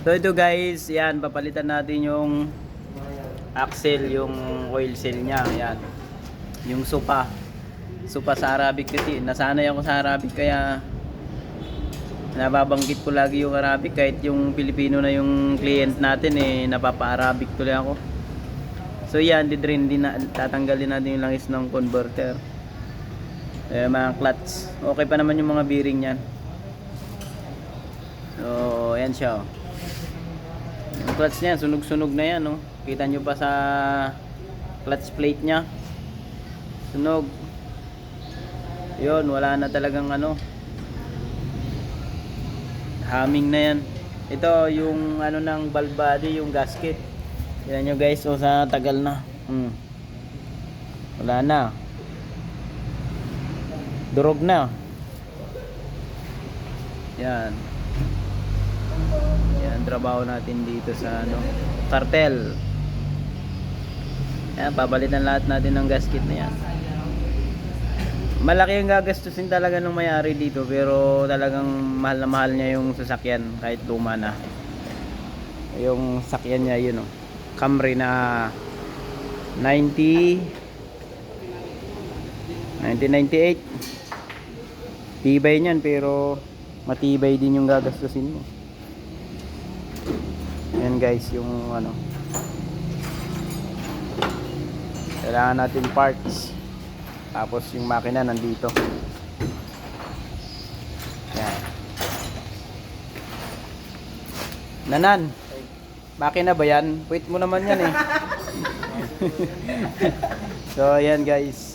So ito guys, yan, papalitan natin yung axle, yung oil seal niya, yan. Yung supa. Supa sa Arabic kasi, nasanay ako sa Arabic kaya nababanggit ko lagi yung Arabic kahit yung Pilipino na yung client natin napapa-Arabic tuloy ako. So yan, didrin din na, tatanggalin natin yung langis ng converter. Mga clutch. Okay pa naman yung mga bearing niyan. So, ayan siya. Yung clutch niya, sunog-sunog na yan, no? Kita nyo pa sa clutch plate niya. Sunog. Yun, wala na talagang humming na yan. Ito yung ng valve body, yung gasket. Yan nyo guys, sa tagal na. Wala na. Durog na. Yan. Yan trabaho natin dito sa cartel. Yan, papalitan lahat natin ng gasket na yan. Malaki yung gagastusin talaga ng may-ari dito, pero talagang mahal na mahal niya yung sasakyan kahit luma na. Yung sasakyan niya yun, Camry na 1998. Tibay niyan, pero matibay din yung gagastusin mo. Yan guys, yung kailangan natin parts. Tapos yung makina nandito. Yan. Nanan, makina ba yan? Wait mo naman yan So yan guys.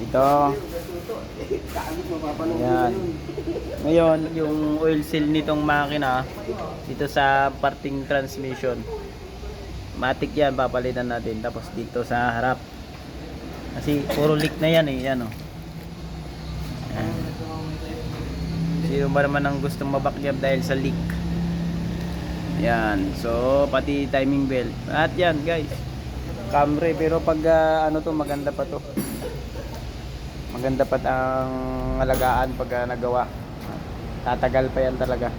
Ito. Yan. Ngayon, yung oil seal nitong makina dito sa parting transmission. Matic yan, papalitan natin. Tapos dito sa harap. Kasi puro leak na yan yan Yan. Sino ba naman ang gustong mabakyab dahil sa leak? Yan. So, pati timing belt. At yan guys. Camry, pero pag maganda pa to. Maganda pa ang alagaan pag nagawa. Tatagal pa yan talaga.